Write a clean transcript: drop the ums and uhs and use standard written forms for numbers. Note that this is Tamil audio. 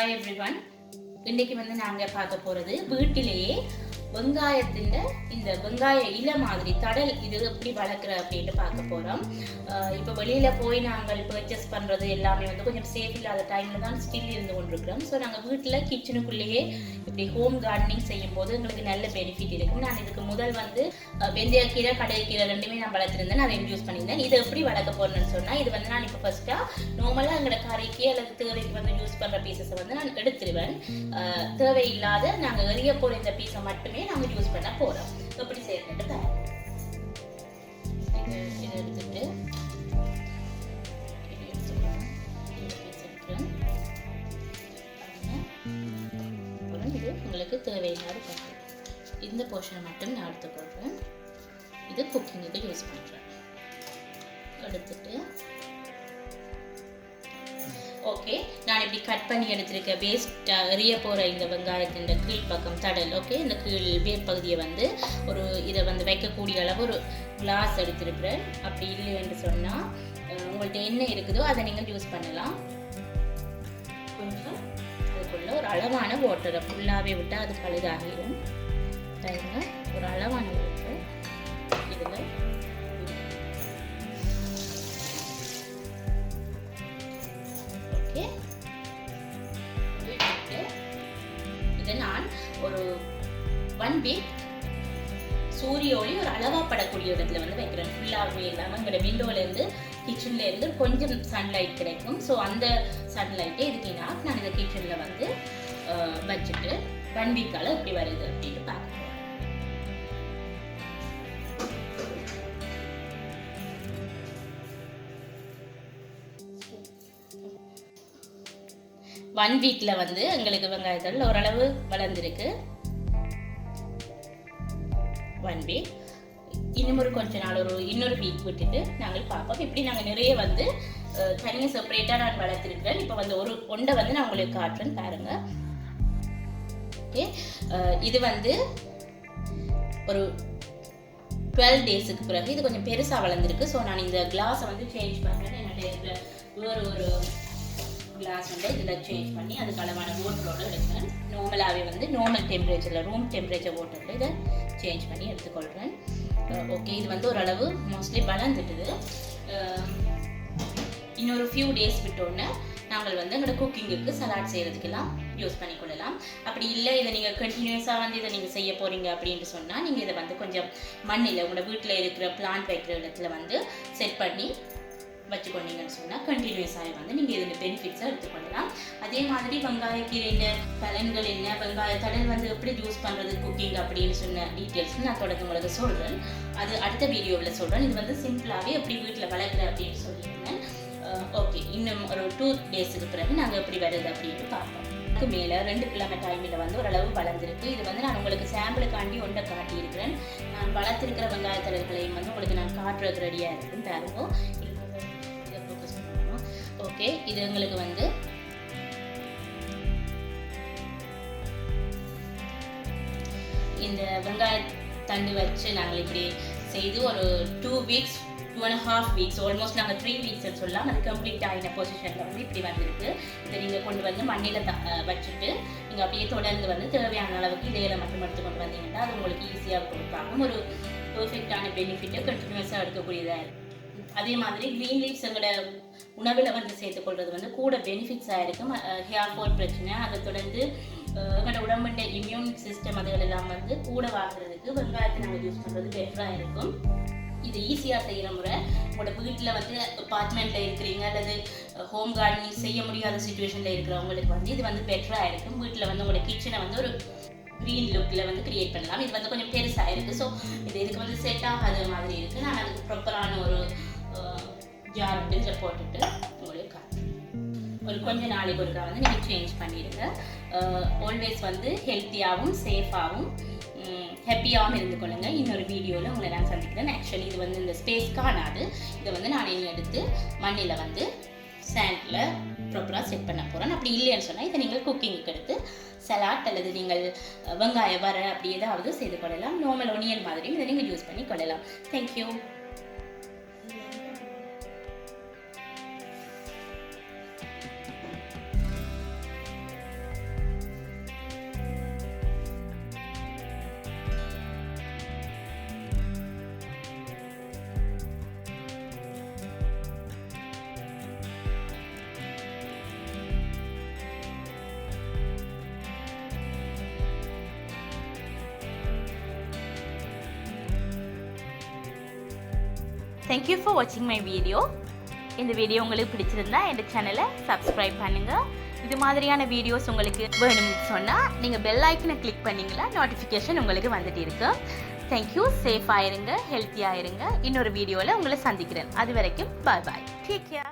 Hi everyone. இன்னைக்கு நாங்கள் பார்க்க போகிறது வீட்டிலேயே வெங்காயத்தின் இந்த வெங்காய இல மாதிரி தடல் இது எப்படி வளர்க்குற அப்படின்ட்டு பார்க்க போகிறோம். இப்போ வெளியில் போய் நாங்கள் பர்ச்சேஸ் பண்ணுறது எல்லாமே கொஞ்சம் சேஃப் இல்லாத டைமில் தான் ஸ்டில் இருந்து கொண்டிருக்கிறோம். ஸோ நாங்கள் வீட்டில் கிச்சனுக்குள்ளேயே இப்படி ஹோம் கார்டனிங் செய்யும் போது எங்களுக்கு நல்ல பெனிஃபிட் இருக்கும். நான் இதுக்கு முதல் வெந்தயக்கீரை கடலைக்கீரை ரெண்டுமே நான் வளர்த்துருந்தேன், அதை யூஸ் பண்ணியிருந்தேன். இதை எப்படி வளர்க்க போகிறேன்னு சொன்னால் இது நான் இப்போ ஃபர்ஸ்ட்டாக நார்மலாக எங்களோட கறிக்கு அல்லது தேவைக்கு யூஸ் பண்ணுற பீசஸை நான் எடுத்துருவேன். தேவையில்லாத நாங்கள் எறிய போகிற இந்த பீஸை மட்டுமே நாங்கள் யூஸ் பண்ண போறோம். எப்படி செய்யறது தான் இதை எடுத்துட்டு இது உங்களுக்கு தேவையில்லாத இந்த போர்ஷனை மட்டும் நான் எடுத்துக்கொள்றேன். இது குக்கிங்குக்கு யூஸ் பண்றேன். எடுத்துட்டு ஓகே, நான் இப்படி கட் பண்ணி எடுத்திருக்கேன். வேஸ்ட் எறிய போகிற இந்த வெங்காயத்தின் கீழ் பக்கம் தடல். ஓகே, இந்த கீழ் வேர் பகுதியை ஒரு இதை வைக்கக்கூடிய அளவு ஒரு கிளாஸ் எடுத்திருக்கிறேன். அப்படி இல்லை என்று சொன்னால் உங்கள்கிட்ட என்ன இருக்குதோ அதை நீங்கள் யூஸ் பண்ணலாம். கொஞ்சம் அதுக்குள்ள ஒரு அளவான வாட்டரை ஃபுல்லாகவே விட்டால் அது பழுதாகிடும். ஒரு அளவான வாட்டர் இதில் இதை நான் ஒரு 1 வீக் சூரிய ஒளி ஒரு அளவா படக்கூடிய இடத்துல வைக்கிறேன். ஃபுல்லாகவே இல்லாமல் எங்களோட விண்டோலேருந்து கிச்சன்லேருந்து கொஞ்சம் சன்லைட் கிடைக்கும். ஸோ அந்த சன்லைட்டே இதுக்குன்னா நான் இந்த கிச்சனில் வச்சுட்டு 1 வீக்கால் எப்படி வருது அப்படின்னு பார்க்குறேன். 1 வீக்ல எங்களுக்கு வெங்காயத்தல் ஓரளவு வளர்ந்துருக்கு. 1 வீக் இன்னும் ஒரு கொஞ்ச நாள் இன்னொரு வீக் விட்டுட்டு நாங்கள் பார்ப்போம். இப்படி நாங்கள் நிறைய தனியாக செப்பரேட்டாக நான் வளர்த்துருக்கிறேன். இப்போ ஒரு ஒண்டை நான் உங்களுக்கு காட்டுறேன் பாருங்க. ஓகே, இது ஒரு 12 டேஸுக்கு பிறகு இது கொஞ்சம் பெருசாக வளர்ந்துருக்கு. ஸோ நான் இந்த கிளாஸை சேஞ்ச் பண்ணுறேன். என்னுடைய வேறு ஒரு கிளாஸ் இதில் சேஞ்ச் பண்ணி அதுக்கு அளவான வாட்டரோடு எடுக்கிறேன். நார்மலாகவே நார்மல் டெம்பரேச்சரில் ரூம் டெம்பரேச்சர் வாட்டரில் இதை சேஞ்ச் பண்ணி எடுத்துக்கொள்கிறேன். ஓகே, இது ஓரளவு மோஸ்ட்லி வளர்ந்துட்டுது. இன்னொரு ஃபியூ டேஸ் விட்டோன்னே நாங்கள் எங்களோட குக்கிங்குக்கு சலாட் செய்கிறதுக்கெல்லாம் யூஸ் பண்ணிக்கொள்ளலாம். அப்படி இல்லை இதை நீங்கள் கண்டினியூஸாக இதை நீங்கள் செய்ய போகிறீங்க அப்படின்ட்டு சொன்னால் நீங்கள் இதை கொஞ்சம் மண்ணில் உங்களோட வீட்டில் இருக்கிற பிளான்ட் வைக்கிற இடத்துல செட் பண்ணி வச்சுக்கொண்டீங்கன்னு சொன்னால் கண்டினியூஸாக நீங்கள் இதில் பெனிஃபிட்ஸாக எடுத்துக்கொள்ளலாம். அதே மாதிரி வெங்காயக்கீரையில பலன்கள் என்ன, வெங்காய தடல் எப்படி யூஸ் பண்ணுறது குக்கிங் அப்படின்னு சொன்ன டீட்டெயில்ஸ் நான் தொடர்ந்து உங்களுக்கு சொல்கிறேன். அது அடுத்த வீடியோவில் சொல்கிறேன். இது சிம்பிளாகவே எப்படி வீட்டில் வளர்க்குற அப்படின்னு சொல்லியிருந்தேன். ஓகே, இன்னும் ஒரு 2 டேஸுக்கு பிறகு நாங்கள் எப்படி வருது அப்படின்னு பார்ப்போம். அதுக்கு மேலே 2 கிலோமீட்டர் டைமில் ஓரளவு வளர்ந்துருக்கு. இது நான் உங்களுக்கு சாம்பிளுக்காண்டி ஒன்றை காட்டியிருக்கிறேன். நான் வளர்த்துருக்கிற வெங்காய தடல்களையும் உங்களுக்கு நான் காட்டுறது ரெடியாக இருக்குன்னு பாருங்க. ஓகே, இது எங்களுக்கு இந்த வெங்காய தண்டு வச்சு நாங்கள் இப்படி செய்து ஒரு 2 வீக்ஸ் 2.5 வீக்ஸ் ஆல்மோஸ்ட் நாங்கள் 3 வீக்ஸ் சொல்லலாம். அது கம்ப்ளீட் ஆகின பொசிஷனில் இப்படி வந்திருக்கு. இதை நீங்கள் கொண்டு மண்ணில் வச்சுட்டு நீங்கள் அப்படியே தொடர்ந்து தேவையான அளவுக்கு இதையில மட்டும் எடுத்து கொண்டு வந்தீங்கன்னா அது உங்களுக்கு ஈஸியாக கொடுப்பாங்க. ஒரு பெர்ஃபெக்டான பெனிஃபிட்டை கண்டினியூஸாக எடுக்கக்கூடியதாக இருக்கும். அதே மாதிரி க்ரீன் லீவ்ஸ் எங்களோட உணவில் சேர்த்துக்கொள்வது கூட பெனிஃபிட்ஸாக இருக்கும். ஹேர் ஃபால் பிரச்சனை, அதை தொடர்ந்து எங்களோட உடம்புடைய இம்யூன் சிஸ்டம் அதுகள் எல்லாம் கூட வாங்குறதுக்கு வெங்காயத்தை நாங்கள் யூஸ் பண்ணுறது பெட்டராக இருக்கும். இது ஈஸியாக செய்கிற முறை. உங்களோட வீட்டில் அப்பார்ட்மெண்ட்டில் இருக்கிறீங்க அல்லது ஹோம் கார்டனிங் செய்ய முடியாத சுச்சுவேஷனில் இருக்கிறவங்களுக்கு இது பெட்டராக இருக்கும். வீட்டில் உங்களோட கிச்சனை ஒரு க்ரீன் லுக்கில் கிரியேட் பண்ணலாம். இது கொஞ்சம் பெருசாக இருக்குது. ஸோ இதுக்கு செட் ஆகாத மாதிரி இருக்குது. நான் அதுக்கு ப்ராப்பரான ஒரு ஜார் இதில் போட்டுட்டு உங்களுக்கு காட்டுறேன். ஒரு கொஞ்ச நாளைக்கு ஒருக்கா நீங்கள் சேஞ்ச் பண்ணிடுங்க. ஆல்வேஸ் ஹெல்த்தியாகவும் சேஃபாகவும் ஹாப்பியாகவும் இருந்து கொள்ளுங்க. இன்னொரு வீடியோவில் உங்களை நான் சந்திக்கிறேன். ஆக்சுவலி இது இந்த ஸ்பேஸ் காணாது. இதை நான் எடுத்து மண்ணில் சாண்டில் ப்ராப்பராக செட் பண்ண போகிறேன். அப்படி இல்லைன்னு சொன்னால் இதை நீங்கள் குக்கிங்குக்கு எடுத்து சலாட் அல்லது நீங்கள் வெங்காய வர அப்படி ஏதாவது செய்து கொள்ளலாம். நார்மல் ஒனியன் மாதிரியும் இதை நீங்கள் யூஸ் பண்ணி கொள்ளலாம். தேங்க்யூ. தேங்க்யூ ஃபார் வாட்சிங் மை வீடியோ. இந்த வீடியோ உங்களுக்கு பிடிச்சிருந்தா என் சேனலை சப்ஸ்கிரைப் பண்ணுங்கள். இது மாதிரியான வீடியோஸ் உங்களுக்கு வேணும்னு சொன்னால் நீங்கள் பெல் ஐக்கனை கிளிக் பண்ணிங்களா நோட்டிஃபிகேஷன் உங்களுக்கு வந்துட்டு இருக்கு. தேங்க்யூ. சேஃபாக இருங்க, ஹெல்த்தியாக இருங்க. இன்னொரு வீடியோவில் உங்களை சந்திக்கிறேன். அது வரைக்கும் பாய் பாய். Take care.